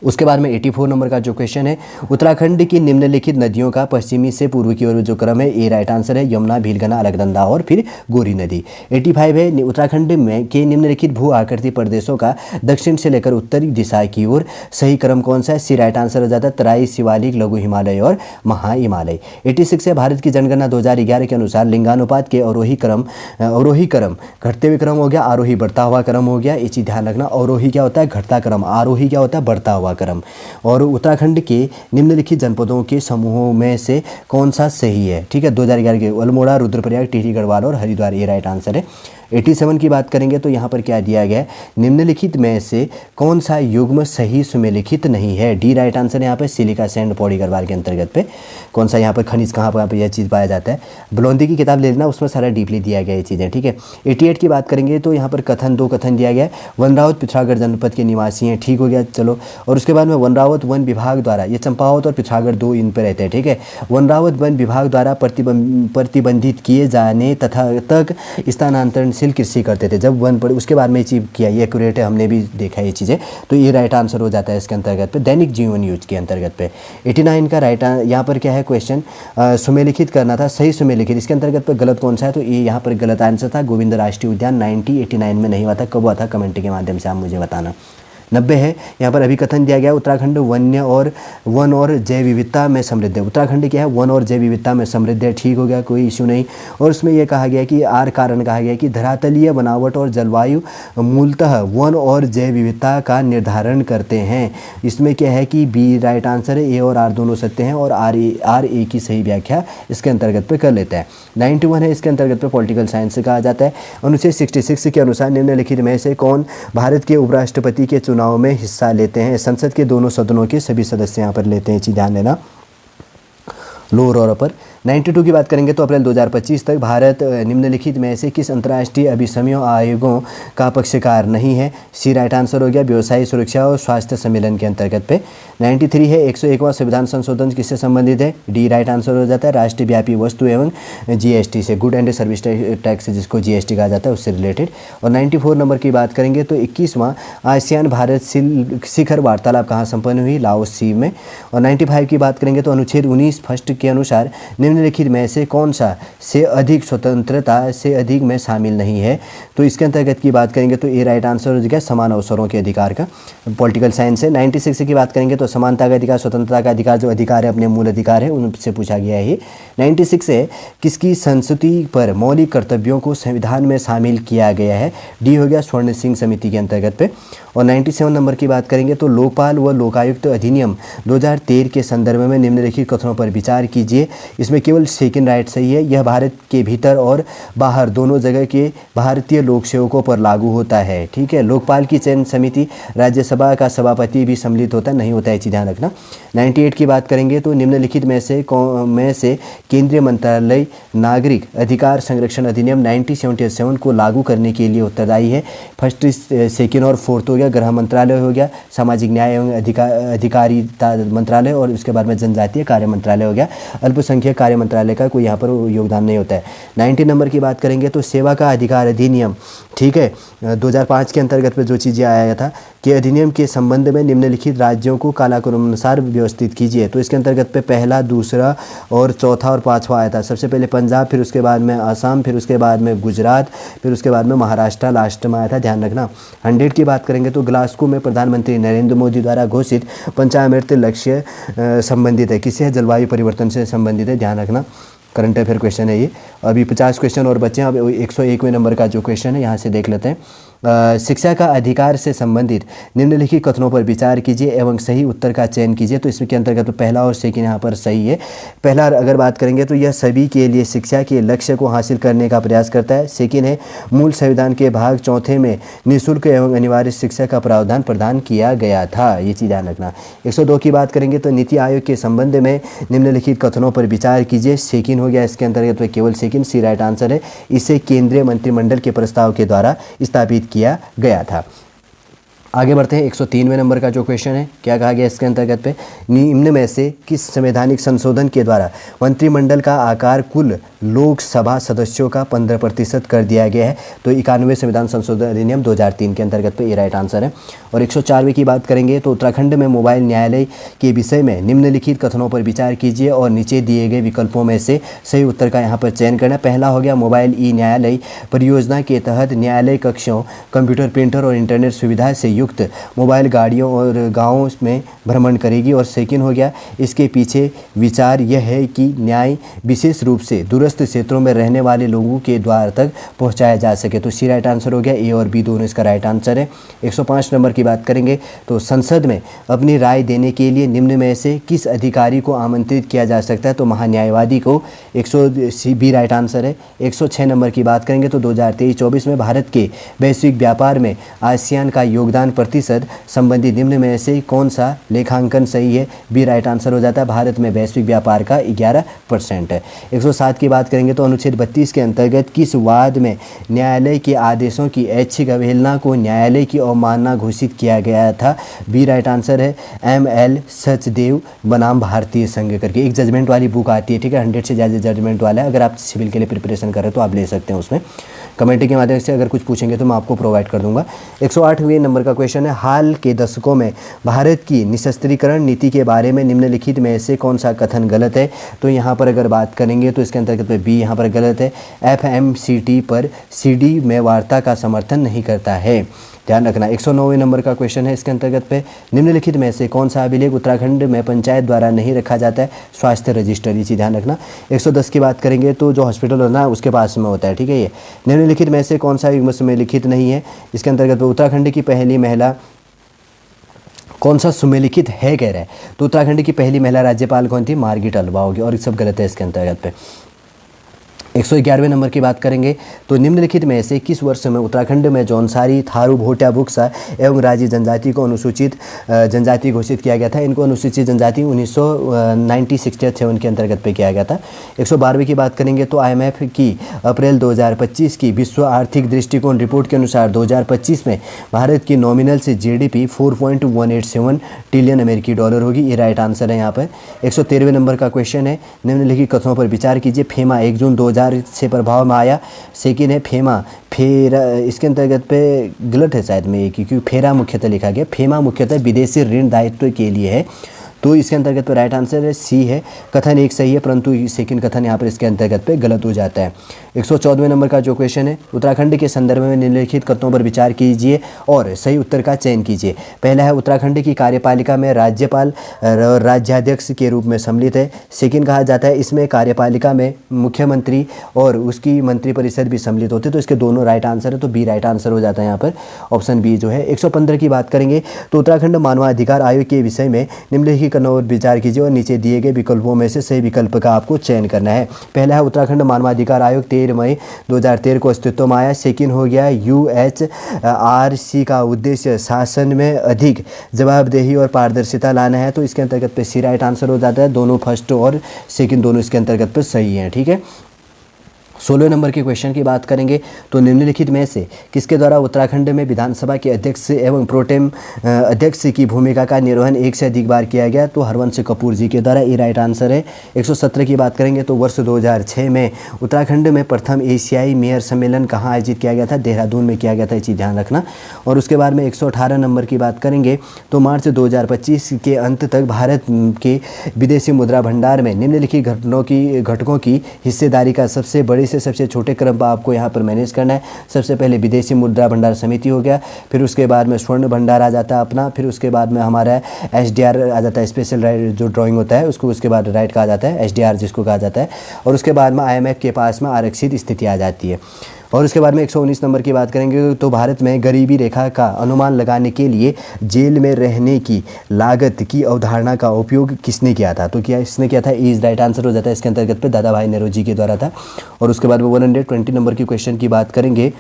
उसके बाद में 84 नंबर का जो क्वेश्चन है, उत्तराखंड की निम्नलिखित नदियों का पश्चिमी से पूर्व की ओर जो क्रम है, ए राइट आंसर है, यमुना, भीलगना, अलकनंदा और फिर गोरी नदी। 85 है, उत्तराखंड में के निम्नलिखित भू आकृति प्रदेशों का दक्षिण से लेकर उत्तरी दिशा की ओर सही क्रम कौन सा है, सी राइट आंसर हो जाता है, तराई, शिवालिक, लघु हिमालय और महा हिमालय। 86 है, भारत की जनगणना 2011 के अनुसार लिंगानुपात के अवरोही क्रम घटते हुए क्रम हो गया, आरोही बढ़ता हुआ क्रम हो गया। ये चीज़ ध्यान रखना, अवरोही क्या होता है, घटता क्रम, आरोही क्या होता है, बढ़ता हुआ क्रम। और उत्तराखंड के निम्नलिखित जनपदों के समूहों में से कौन सा सही है, ठीक है। 2011 के अल्मोड़ा, रुद्रप्रयाग, टिहरी गढ़वाल और हरिद्वार, ये राइट आंसर है। 87 की बात करेंगे तो यहाँ पर क्या दिया गया है, निम्नलिखित में से कौन सा युग्म सही सुमेलिखित नहीं है, डी राइट आंसर है यहाँ पे, सिलिका सैंड पौड़ी गढ़वाल के अंतर्गत पे। कौन सा यहाँ पर खनिज कहाँ पर यह चीज़ पाया जाता है, बलौंदी की किताब ले लेना, उसमें सारा डीपली दिया गया ये चीज़ें, ठीक है। 88 की बात करेंगे तो यहाँ पर दो कथन दिया गया है, वनरावत पिथौरागढ़ जनपद के निवासी हैं, ठीक हो गया, चलो। और उसके बाद में वनरावत वन विभाग द्वारा, ये चंपावत और पिथौरागढ़ दो इन पर रहते हैं, ठीक है। वनरावत वन विभाग द्वारा प्रतिबंधित किए जाने तथा तक स्थानांतरणशील कृषि करते थे जब वन पर, उसके बाद में ये चीज़ किया, ये एक्यूरेट है, हमने भी देखा ये चीज़ें, तो ये राइट आंसर हो जाता है इसके अंतर्गत पे, दैनिक जीवन यूज के अंतर्गत पे। 89 का राइट यहाँ पर क्या है क्वेश्चन, सुमेलिखित करना था, सही सुमेलिखित, इसके अंतर्गत पे गलत कौन सा है, तो ये यहाँ पर गलत आंसर था, गोविंद राष्ट्रीय उद्यान 89 में नहीं हुआ था, कब हुआ था, कमेंट के माध्यम से आप मुझे बताना। 90 है, यहाँ पर अभिकथन दिया गया, उत्तराखंड वन और जैव विविधता में समृद्ध है। उत्तराखंड क्या है, वन और जैव विविधता में समृद्ध है, ठीक हो गया, कोई इशू नहीं। और उसमें यह कहा गया कि आर कारण कहा गया कि धरातलीय बनावट और जलवायु मूलतः वन और जैव विविधता का निर्धारण करते हैं। इसमें क्या है कि बी राइट आंसर है, ए और आर दोनों सत्य हैं और आर ए की सही व्याख्या इसके अंतर्गत पे कर लेता है। 91 है, इसके अंतर्गत पे पॉलिटिकल साइंस से कहा जाता है। अनुच्छेद 66 के अनुसार निम्नलिखित में से कौन भारत के उपराष्ट्रपति के चुनाव में हिस्सा लेते हैं, संसद के दोनों सदनों के सभी सदस्य यहाँ पर लेते हैं, चीज़ ध्यान देना, लोअर और अपर। 92 की बात करेंगे तो अप्रैल 2025 तक भारत निम्नलिखित में से किस अंतर्राष्ट्रीय अभिसमयों आयोगों का पक्षकार नहीं है, सी राइट आंसर हो गया, व्यवसायी सुरक्षा और स्वास्थ्य सम्मेलन के अंतर्गत पे। 93 है, 101वां संविधान संशोधन किससे संबंधित है, डी राइट आंसर हो जाता है, राष्ट्रव्यापी वस्तु एवं GST से, गुड एंड सर्विस टैक्स जिसको GST कहा जाता है उससे रिलेटेड। और 94 नंबर की बात करेंगे तो 21वां आसियान भारत शिखर वार्तालाप कहाँ संपन्न हुई, लाओस सी में। और 95 की बात करेंगे तो अनुच्छेद 19 फर्स्ट के अनुसार निम्नलिखित में से कौन सा से अधिक स्वतंत्रता से अधिक में शामिल नहीं है? तो इसके अंतर्गत की बात करेंगे तो ये राइट आंसर हो जाएगा समान अवसरों के अधिकार का, पॉलिटिकल साइंस है। 96 की बात करेंगे तो समानता का अधिकार, स्वतंत्रता का अधिकार, जो अधिकार है अपने मूल अधिकार है उनसे पूछा गया है। 96 है किसकी संस्तुति पर मौलिक कर्तव्यों को संविधान में शामिल किया गया है? डी हो गया स्वर्ण सिंह समिति के अंतर्गत पे। और 97 नंबर की बात करेंगे तो लोकपाल व लोकायुक्त अधिनियम 2013 के संदर्भ में निम्नलिखित कथनों पर विचार कीजिए। इसमें केवल सेकंड राइट सही है। यह भारत के भीतर और बाहर दोनों जगह के भारतीय लोक सेवकों पर लागू होता है। ठीक है, लोकपाल की चयन समिति राज्यसभा का सभापति भी सम्मिलित होता नहीं होता है, ध्यान रखना। 98 की बात करेंगे तो निम्नलिखित में से केंद्रीय मंत्रालय नागरिक अधिकार संरक्षण अधिनियम 1977 को लागू करने के लिए उत्तरदायी है? फर्स्ट, सेकेंड और फोर्थ हो गया गृह मंत्रालय हो गया, सामाजिक न्याय एवं अधिकारिता मंत्रालय, और उसके बाद में जनजातीय कार्य मंत्रालय हो गया। अल्पसंख्यक कार्य मंत्रालय का कोई यहाँ पर योगदान नहीं होता है। 90 नंबर की बात करेंगे तो सेवा का अधिकार अधिनियम, ठीक है, 2005 के अंतर्गत पे जो चीज़ें आया था कि अधिनियम के संबंध में निम्नलिखित राज्यों को कालानुक्रम अनुसार व्यवस्थित कीजिए। तो इसके अंतर्गत पे पहला, दूसरा और चौथा और पांचवा आया था। सबसे पहले पंजाब, फिर उसके बाद में असम, फिर उसके बाद में गुजरात, फिर उसके बाद में महाराष्ट्र लास्ट में आया था, ध्यान रखना। 100 की बात करेंगे तो ग्लासगो में प्रधानमंत्री नरेंद्र मोदी द्वारा घोषित पंचामृत लक्ष्य संबंधित है, किससे? जलवायु परिवर्तन से संबंधित है, ध्यान रखना। करंट अफेयर क्वेश्चन है ये। अभी 50 क्वेश्चन और बच्चे हैं। अब 101वें नंबर का जो क्वेश्चन है यहाँ से देख लेते हैं। शिक्षा का अधिकार से संबंधित निम्नलिखित कथनों पर विचार कीजिए एवं सही उत्तर का चयन कीजिए। तो इसके अंतर्गत तो पहला और सेकंड यहाँ पर सही है। पहला अगर बात करेंगे तो यह सभी के लिए शिक्षा के लक्ष्य को हासिल करने का प्रयास करता है। सेकंड है मूल संविधान के भाग चौथे में निःशुल्क एवं अनिवार्य शिक्षा का प्रावधान प्रदान किया गया था, ये चीज़ ध्यान रखना। 102 की बात करेंगे तो नीति आयोग के संबंध में निम्नलिखित कथनों पर विचार कीजिए। सेकंड हो गया इसके अंतर्गत तो केवल सेकंड, सी राइट आंसर है। इसे केंद्रीय मंत्रिमंडल के प्रस्ताव के द्वारा स्थापित किया गया था। आगे बढ़ते हैं। 103वें नंबर का जो क्वेश्चन है, क्या कहा गया इसके अंतर्गत पे? निम्न में से किस संवैधानिक संशोधन के द्वारा मंत्रिमंडल का आकार कुल लोकसभा सदस्यों का 15% कर दिया गया है? तो 91वें संविधान संशोधन अधिनियम 2003 के अंतर्गत पे ये राइट आंसर है। और 104वें की बात करेंगे तो उत्तराखंड में मोबाइल न्यायालय के विषय में निम्नलिखित कथनों पर विचार कीजिए और नीचे दिए गए विकल्पों में से सही उत्तर का यहाँ पर चयन करना। पहला हो गया मोबाइल ई न्यायालय परियोजना के तहत न्यायालय कक्षों, कंप्यूटर, प्रिंटर और इंटरनेट सुविधा से युक्त मोबाइल गाड़ियों और गाँवों में भ्रमण करेगी। और सेकंड हो गया इसके पीछे विचार यह है कि न्याय विशेष रूप से दूरस्थ क्षेत्रों में रहने वाले लोगों के द्वार तक पहुंचाया जा सके। तो सी राइट आंसर हो गया, ए और बी दोनों इसका राइट आंसर है। 105 नंबर की बात करेंगे तो संसद में अपनी राय देने के लिए निम्न में से किस अधिकारी को आमंत्रित किया जा सकता है? तो महान्यायवादी को। 100 बी राइट आंसर है। 106 नंबर की बात करेंगे तो 2023-24 में भारत के वैश्विक व्यापार में आसियान का योगदान प्रतिशत संबंधी निम्न में से कौन सा लेखांकन सही है? बी राइट आंसर हो जाता है। भारत में वैश्विक व्यापार का 11% है। 107 की बात करेंगे तो अनुच्छेद 32 के अंतर्गत किस वाद में न्यायालय के आदेशों की ऐच्छिक अवहेलना को न्यायालय की अवमानना घोषित किया गया था? बी राइट आंसर है। ML सचदेव बनाम भारतीय संघ करके एक जजमेंट वाली बुक आती है, ठीक है, 100 से ज़्यादा जजमेंट वाला है। अगर आप सिविल के लिए प्रिपरेशन कर रहे हो तो आप ले सकते हैं उसमें। कमेंट के माध्यम से अगर कुछ पूछेंगे तो मैं आपको प्रोवाइड कर दूंगा। 108वें नंबर का क्वेश्चन है, हाल के दशकों में भारत की निशस्त्रीकरण नीति के बारे में निम्नलिखित में से कौन सा कथन गलत है? तो यहाँ पर अगर बात करेंगे तो इसके अंतर्गत में बी यहाँ पर गलत है। FMCT पर CD में वार्ता का समर्थन नहीं करता है, ध्यान रखना। 109वें नंबर का क्वेश्चन है, इसके अंतर्गत पे निम्नलिखित में से कौन सा अभिलेख उत्तराखंड में पंचायत द्वारा नहीं रखा जाता है? स्वास्थ्य रजिस्टर, ये चीज़ ध्यान रखना। 110 की बात करेंगे तो जो हॉस्पिटल होना है उसके पास में होता है, ठीक है। ये निम्नलिखित में से कौन सा युग्म सुमेलिखित नहीं है? इसके अंतर्गत उत्तराखंड की पहली महिला कौन सा सुमेलिखित है कह रहा है? तो उत्तराखंड की पहली महिला राज्यपाल कौन थी? मार्गरेट अल्वा होगी। और सब गलत है इसके अंतर्गत पे। 111वें नंबर की बात करेंगे तो निम्नलिखित में से किस वर्ष में उत्तराखंड में जौनसारी, थारू, भोटिया, बुक्सा एवं राजी जनजाति को अनुसूचित जनजाति घोषित किया गया था? इनको अनुसूचित जनजाति 1967 के अंतर्गत पे किया गया था। 112वें की बात करेंगे तो IMF की अप्रैल 2025 की विश्व आर्थिक दृष्टिकोण रिपोर्ट के अनुसार 2025 में भारत की नॉमिनल से GDP 4.187 ट्रिलियन अमेरिकी डॉलर होगी, ये राइट आंसर है यहाँ पर। 113वें नंबर का क्वेश्चन है, निम्नलिखित कथनों पर विचार कीजिए। फेमा 1 जून 2000 से प्रभाव में आया। सेकेंड है फेमा, फेरा इसके अंतर्गत पे गलत है शायद में, क्योंकि फेरा मुख्यतः लिखा गया। फेमा मुख्यतः विदेशी ऋण दायित्व के लिए है। तो तो इसके अंतर्गत पे राइट आंसर है सी है, कथन एक सही है, परंतु सेकंड कथन यहाँ पर इसके अंतर्गत पे गलत हो जाता है। 114वें नंबर का जो क्वेश्चन है, उत्तराखंड के संदर्भ में निम्नलिखित कथनों पर विचार कीजिए और सही उत्तर का चयन कीजिए। पहला है उत्तराखंड की कार्यपालिका में राज्यपाल राज्याध्यक्ष के रूप में सम्मिलित है। सेकंड कहा जाता है इसमें कार्यपालिका में मुख्यमंत्री और उसकी मंत्रिपरिषद भी सम्मिलित होते हैं। तो इसके दोनों राइट आंसर है, तो बी राइट आंसर हो जाता है यहाँ पर, ऑप्शन बी जो है। 115 की बात करेंगे तो उत्तराखंड मानवाधिकार आयोग के विषय में निम्नलिखित कथनों पर विचार कीजिए और नीचे दिए गए विकल्पों में से सही विकल्प का आपको चयन करना है। पहला है उत्तराखंड मानवाधिकार आयोग 13 मई 2013 को अस्तित्व में आया। सेकंड हो गया UHRC का उद्देश्य शासन में अधिक जवाबदेही और पारदर्शिता लाना है। तो इसके अंतर्गत पे सी राइट आंसर हो जाता है। दोनों फर्स्ट और सेकंड दोनों इसके अंतर्गत पे सही हैं, ठीक है। 16 नंबर के क्वेश्चन की बात करेंगे तो निम्नलिखित में से किसके द्वारा उत्तराखंड में विधानसभा के अध्यक्ष एवं प्रोटेम अध्यक्ष की भूमिका का निर्वहन एक से अधिक बार किया गया? तो हरवंश कपूर जी के द्वारा, ये राइट आंसर है। 117 की बात करेंगे तो वर्ष 2006 में उत्तराखंड में प्रथम एशियाई मेयर सम्मेलन कहाँ आयोजित किया गया था? देहरादून में किया गया था, ये चीज़ ध्यान रखना। और उसके बाद में 118 नंबर की बात करेंगे तो मार्च 2025 के अंत तक भारत के विदेशी मुद्रा भंडार में निम्नलिखित घटकों की हिस्सेदारी का सबसे बड़े से सबसे छोटे क्रम पर आपको यहाँ पर मैनेज करना है। सबसे पहले विदेशी मुद्रा भंडार समिति हो गया, फिर उसके बाद में स्वर्ण भंडार आ जाता है अपना, फिर उसके बाद में हमारा SDR आ जाता है, स्पेशल राइट जो ड्राइंग होता है उसको उसके बाद राइट कहा जाता है, SDR जिसको कहा जाता है। और उसके बाद में IMF के पास में आरक्षित स्थिति आ जाती है। और उसके बाद में 119 नंबर की बात करेंगे तो भारत में गरीबी रेखा का अनुमान लगाने के लिए जेल में रहने की लागत की अवधारणा का उपयोग किसने किया था? तो क्या इसने किया था? इज राइट आंसर हो जाता है इसके अंतर्गत पे दादा भाई नेहरू जी के द्वारा था। और उसके बाद में 120 नंबर की क्वेश्चन की बात करेंगे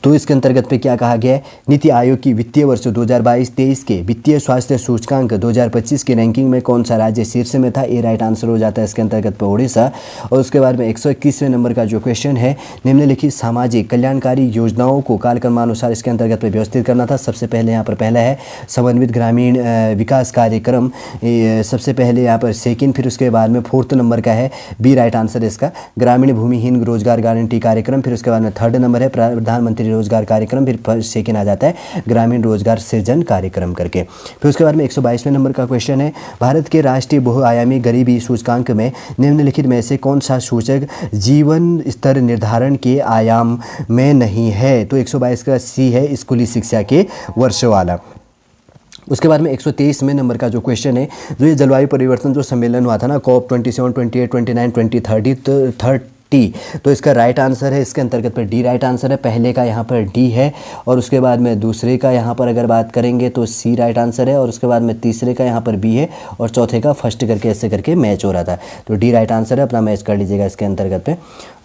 तो इसके अंतर्गत पे क्या कहा गया है? नीति आयोग की वित्तीय वर्ष 2022-23 के वित्तीय स्वास्थ्य सूचकांक 2025 की रैंकिंग में कौन सा राज्य शीर्ष में था? ए राइट आंसर हो जाता है इसके अंतर्गत पे उड़ीसा। और उसके बाद में 121वें नंबर का जो क्वेश्चन है, निम्नलिखित सामाजिक कल्याणकारी योजनाओं को कालक्रमानुसार इसके अंतर्गत पे व्यवस्थित करना था। सबसे पहले यहाँ पर पहला है समन्वित ग्रामीण विकास कार्यक्रम, सबसे पहले यहाँ पर सेकेंड, फिर उसके बाद में 4th नंबर का है बी राइट आंसर इसका ग्रामीण भूमिहीन रोजगार गारंटी कार्यक्रम, फिर उसके बाद में 3rd नंबर है प्रधानमंत्री रोजगार कार्यक्रम, फिर सेकेंड आ जाता है ग्रामीण रोजगार सृजन कार्यक्रम करके। फिर उसके बाद में 122वें नंबर का क्वेश्चन है, भारत के राष्ट्रीय बहुआयामी गरीबी सूचकांक में निम्नलिखित में से कौन सा सूचक जीवन स्तर निर्धारण के आयाम में नहीं है? तो 122 का सी है, स्कूली शिक्षा के वर्ष वाला। उसके बाद में 123वें नंबर का जो क्वेश्चन है, जो ये जलवायु परिवर्तन जो सम्मेलन हुआ था ना, COP 27, 28, 29, 20, 30, तो इसका राइट आंसर है इसके अंतर्गत पर डी राइट आंसर है। पहले का यहाँ पर डी है और उसके बाद में दूसरे का यहाँ पर अगर बात करेंगे तो सी राइट आंसर है और उसके बाद में तीसरे का यहाँ पर बी है और चौथे का फर्स्ट करके ऐसे करके मैच हो रहा था। तो डी राइट आंसर है, अपना मैच कर लीजिएगा इसके अंतर्गत पे।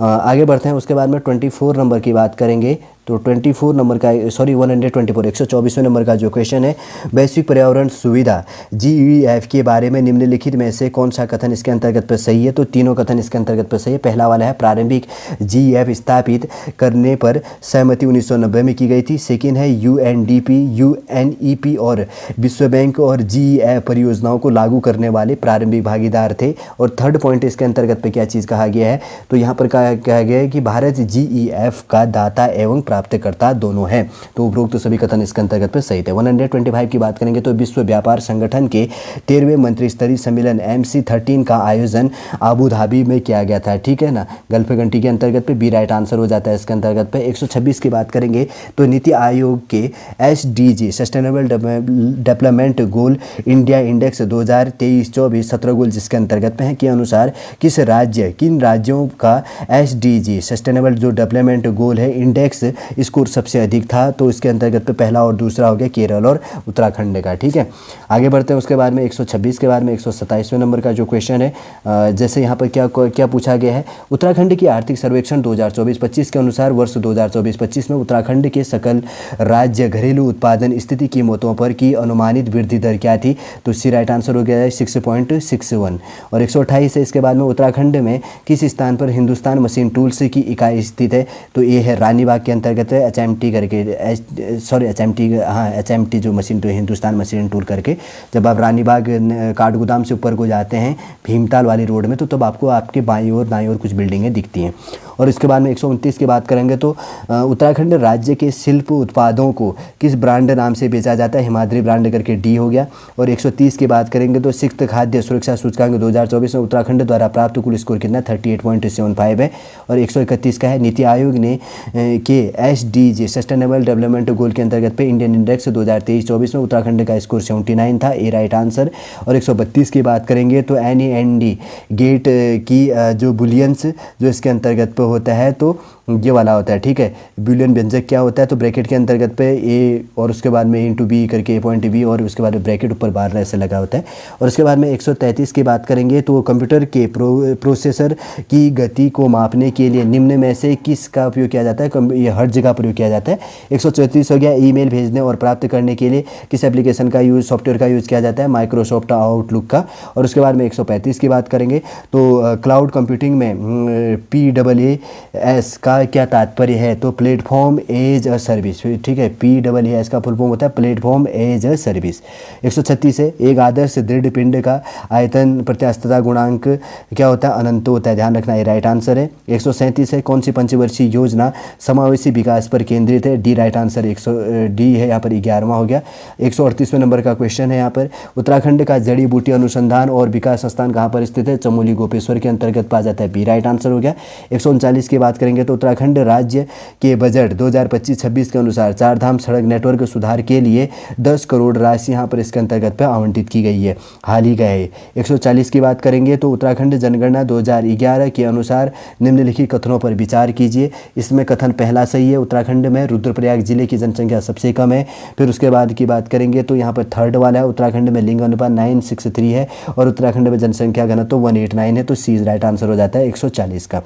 आगे बढ़ते हैं। उसके बाद में 24 नंबर की बात करेंगे तो 24 नंबर का 124 नंबर का जो क्वेश्चन है, वैश्विक पर्यावरण सुविधा GEF के बारे में निम्नलिखित में से कौन सा कथन इसके अंतर्गत पर सही है? तो तीनों कथन इसके अंतर्गत पर सही है। पहला वाला है प्रारंभिक GEF स्थापित करने पर सहमति 1990 में की गई थी। सेकेंड है UNDP, UNEP और विश्व बैंक और GEF परियोजनाओं को लागू करने वाले प्रारंभिक भागीदार थे। और 3rd पॉइंट इसके अंतर्गत पर क्या चीज़ कहा गया है? तो यहाँ पर कहा गया है कि भारत GEF का दाता एवं प्राप्तकर्ता दोनों हैं। तो उपरोक्त सभी कथन इसके अंतर्गत पर सही थे। 125 की बात करेंगे तो विश्व व्यापार संगठन के 13वें मंत्रिस्तरीय सम्मेलन MC13 का आयोजन आबू धाबी में किया गया था, ठीक है ना, गल्फ कंट्री के अंतर्गत पे बी राइट आंसर हो जाता है इसके अंतर्गत पे। 126 की बात करेंगे तो नीति आयोग के SDG sustainable development goal India index 2023-24 17 गोल जिसके अंतर्गत पे हैं के अनुसार किन राज्यों का SDG सस्टेनेबल जो डेवलपमेंट गोल है इंडेक्स स्कोर सबसे अधिक था? तो इसके अंतर्गत पे पहला और दूसरा हो गया केरल और उत्तराखंड का, ठीक है। आगे बढ़ते हैं। उसके बाद में 126 के बाद में 127वें नंबर का जो क्वेश्चन है, जैसे यहाँ पर क्या पूछा गया है, उत्तराखंड की आर्थिक सर्वेक्षण 2024-25 के अनुसार वर्ष 2024-25 में उत्तराखंड के सकल राज्य घरेलू उत्पादन स्थिति कीमतों पर की अनुमानित वृद्धि दर क्या थी? तो सी राइट आंसर हो गया है 6.61। और 128 है इसके बाद में उत्तराखंड में किस स्थान पर हिंदुस्तान मशीन टूल्स की इकाई स्थित है, तो ये है रानीबाग के अंतर्गत है, HMT करके, HMT, हाँ HMT जो machine tool, Hindustan machine tool करके। जब आप रानीबाग काठगोदाम से ऊपर को जाते हैं भीमताल वाली रोड में, तो तब आपको आपके बाईं ओर दाईं ओर कुछ बिल्डिंगें दिखती हैं। और इसके बाद में 129 की बात करेंगे तो उत्तराखंड राज्य के शिल्प उत्पादों को किस ब्रांड नाम से बेचा जाता है, हिमाद्री ब्रांड करके, डी हो गया। और 130 की बात करेंगे तो सिक्त खाद्य सुरक्षा सूचकांक 2024 में उत्तराखंड द्वारा प्राप्त कुल स्कोर कितना 38.75 है। और 131 का है नीति आयोग ने के SDG सस्टेनेबल डेवलपमेंट गोल के अंतर्गत पे इंडियन इंडेक्स 2023-24 में उत्तराखंड का स्कोर 79 था, ए राइट आंसर। और 132 की बात करेंगे तो NEND गेट की जो बुलियंस जो इसके अंतर्गत पे होता है तो ये वाला होता है, ठीक है। बुलियन व्यंजक क्या होता है, तो ब्रैकेट के अंतर्गत पे ए और उसके बाद में A/B करके A.B और उसके बाद में ब्रैकेट ऊपर बार ऐसे लगा होता है। और उसके बाद में 133 की बात करेंगे तो कंप्यूटर के प्रोसेसर की गति को मापने के लिए निम्न में से किसका उपयोग किया जाता है, ये हर जगह प्रयोग किया जाता है। 134 हो गया ईमेल भेजने और प्राप्त करने के लिए किस एप्लीकेशन का यूज़, सॉफ्टवेयर का यूज़ किया जाता है, माइक्रोसॉफ्ट आउटलुक का। और उसके बाद में 135 की बात करेंगे तो क्लाउड कंप्यूटिंग में PaaS का क्या तात्पर्य है, तो प्लेटफॉर्म एज अ सर्विस, ठीक है। PaaS का फुल फॉर्म होता है प्लेटफॉर्म एज अ सर्विस। 136 है एक आदर्श दृढ़ पिंड का आयतन प्रत्यास्थता गुणांक क्या होता है, अनंत होता है, ध्यान रखना, ये राइट आंसर है। 137 है कौन सी पंचवर्षीय योजना समावेशी विकास पर केंद्रित है, डी राइट आंसर। 100D है यहाँ पर 11वां हो गया। 138वें नंबर का क्वेश्चन है यहाँ पर, उत्तराखंड का जड़ी बूटी अनुसंधान और विकास संस्थान कहाँ पर स्थित है, चमोली गोपेश्वर के अंतर्गत पाया जाता है, बी राइट आंसर हो गया। 139 की बात करेंगे तो उत्तराखंड राज्य के बजट 2025-26 के अनुसार चारधाम सड़क नेटवर्क सुधार के लिए 10 करोड़ राशि यहाँ पर इसके अंतर्गत पे आवंटित की गई है, हाल ही का है। 140 की बात करेंगे तो उत्तराखंड जनगणना 2011 के अनुसार निम्नलिखित कथनों पर विचार कीजिए। इसमें कथन पहला सही है, उत्तराखंड में रुद्रप्रयाग जिले की जनसंख्या सबसे कम है। फिर उसके बाद की बात करेंगे तो यहाँ पर थर्ड वाला है, उत्तराखंड में लिंग अनुपात 963 है और उत्तराखंड में जनसंख्या घनत्व 189 है, तो सी राइट आंसर हो जाता है 140 का।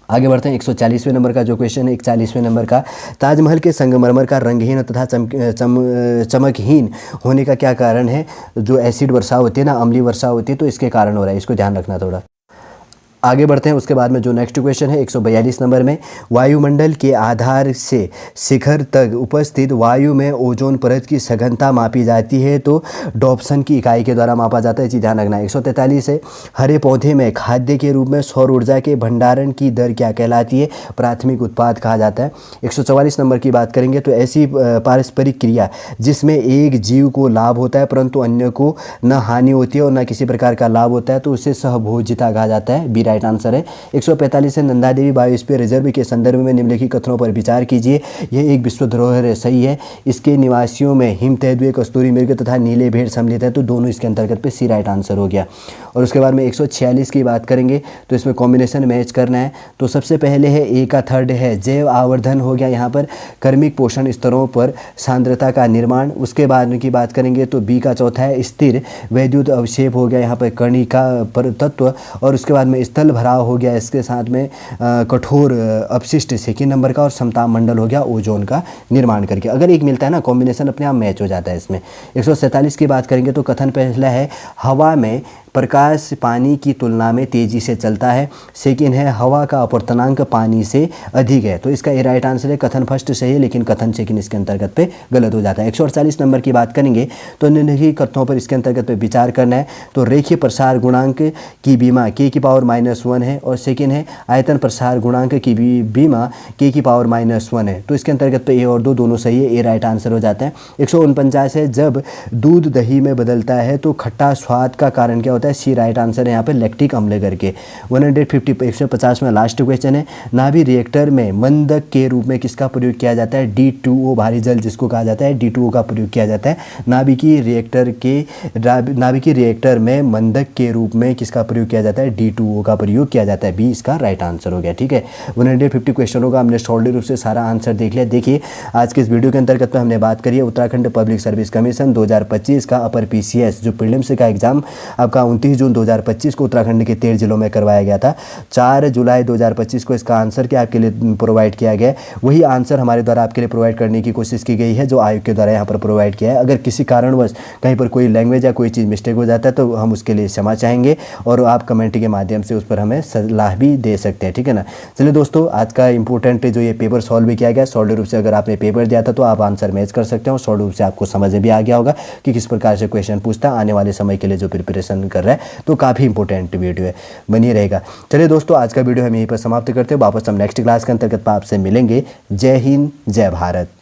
आगे बढ़ते हैं 140वें नंबर का जो क्वेश्चन है, 41वें नंबर का, ताजमहल के संगमरमर का रंगहीन तथा चमकहीन होने का क्या कारण है, जो एसिड वर्षा होती है ना, अम्लीय वर्षा होती है, तो इसके कारण हो रहा है, इसको ध्यान रखना थोड़ा। आगे बढ़ते हैं उसके बाद में जो नेक्स्ट क्वेश्चन है 142 नंबर में, वायुमंडल के आधार से शिखर तक उपस्थित वायु में ओजोन परत की सघनता मापी जाती है, तो डॉप्सन की इकाई के द्वारा मापा जाता है, जी ध्यान रखना। 143 है हरे पौधे में खाद्य के रूप में सौर ऊर्जा के भंडारण की दर क्या कहलाती है, प्राथमिक उत्पाद कहा जाता है। 144 नंबर की बात करेंगे तो ऐसी पारस्परिक क्रिया जिसमें एक जीव को लाभ होता है परंतु अन्य को न हानि होती है और न किसी प्रकार का लाभ होता है, तो उसे सहभोजिता कहा जाता है, बी राइट आंसर है। 145 है नंदा देवी बायोस्फीयर रिजर्व के संदर्भ में निम्नलिखित कथनों पर विचार कीजिए। यह एक विश्व धरोहर है, सही है। इसके निवासियों में हिम तेंदुए, कस्तूरी मृग तथा नीले भेड़ सम्मिलित है, तो दोनों इसके अंतर्गत पे सी राइट आंसर हो गया। और उसके बाद में 146 की बात करेंगे तो इसमें कॉम्बिनेशन मैच करना है, तो सबसे पहले है ए का थर्ड है जैव आवर्धन हो गया, यहाँ पर कर्मिक पोषण स्तरों पर सांद्रता का निर्माण। उसके बाद की बात करेंगे तो बी का चौथा है स्थिर वैद्युत अवक्षेप हो गया, यहाँ पर कणिका पर तत्व। और उसके बाद में स्थल भराव हो गया, इसके साथ में कठोर अपशिष्ट सेकेंड नंबर का। और समताप मंडल हो गया ओजोन का निर्माण करके। अगर एक मिलता है ना, कॉम्बिनेशन अपने आप मैच हो जाता है इसमें। 147 की बात करेंगे तो कथन पहला है हवा में प्रकाश पानी की तुलना में तेज़ी से चलता है, सेकेंड है हवा का अपवर्तनांक पानी से अधिक है, तो इसका ए राइट आंसर है। कथन फर्स्ट सही है लेकिन कथन सेकेंड इसके अंतर्गत पे गलत हो जाता है। 148 नंबर की बात करेंगे तो निम्नलिखित कथनों पर इसके अंतर्गत पे विचार करना है, तो रेखीय प्रसार गुणांक की बीमा k⁻⁻1 है और सेकेंड है आयतन प्रसार गुणांक की बीमा k⁻⁻1 है, तो इसके अंतर्गत पे ए और दो दोनों सही है, ए राइट आंसर हो जाता है। 149 है जब दूध दही में बदलता है तो खट्टा स्वाद का कारण क्या होता है, सी राइट आंसर है यहाँ पे लैक्टिक अम्ल करके। 150 में लास्ट क्वेश्चन है नाभि रिएक्टर में मंदक के रूप में किसका प्रयोग किया जाता है, D2O भारी जल जिसको कहा जाता है, D2O का प्रयोग किया जाता है नाभिकीय रिएक्टर में मंदक के रूप में किसका प्रयोग किया जाता है, D2O का प्रयोग किया जाता है, बी इसका राइट आंसर हो गया। ठीक है, 150 क्वेश्चनों का हमने शॉर्टली रूप से सारा आंसर देख लिया। देखिए आज के इस वीडियो के अंतर्गत तो हमने बात करी है उत्तराखंड पब्लिक सर्विस कमीशन 2025 का अपर PCS जो प्रीलिम्स का एग्जाम आपका 29 जून 2025 को उत्तराखंड के 13 जिलों में करवाया गया था। 4 जुलाई 2025 को इसका आंसर क्या आपके लिए प्रोवाइड किया गया है, वही आंसर हमारे द्वारा आपके लिए प्रोवाइड करने की कोशिश की गई है जो आयोग के द्वारा यहाँ पर प्रोवाइड किया है। अगर किसी कारणवश कहीं पर कोई लैंग्वेज या कोई चीज़ मिस्टेक हो जाता है तो हम उसके लिए क्षमा चाहेंगे और आप कमेंट के माध्यम से उस पर हमें सलाह भी दे सकते हैं, ठीक है ना। चलिए दोस्तों, आज का इंपॉर्टेंट जो ये पेपर सॉल्व भी किया गया, सॉलिड रूप से अगर आपने पेपर दिया था तो आप आंसर मैच कर सकते हो और सॉलिड रूप से आपको समझ में भी आ गया होगा कि किस प्रकार से क्वेश्चन पूछता है। आने वाले समय के लिए जो प्रिपरेशन कर रहा है तो काफ़ी इंपॉर्टेंट वीडियो है, बनी रहेगा। चलिए दोस्तों, आज का वीडियो हम यहीं पर समाप्त करते हैं। वापस हम नेक्स्ट क्लास के अंतर्गत आपसे मिलेंगे। जय हिंद, जय भारत।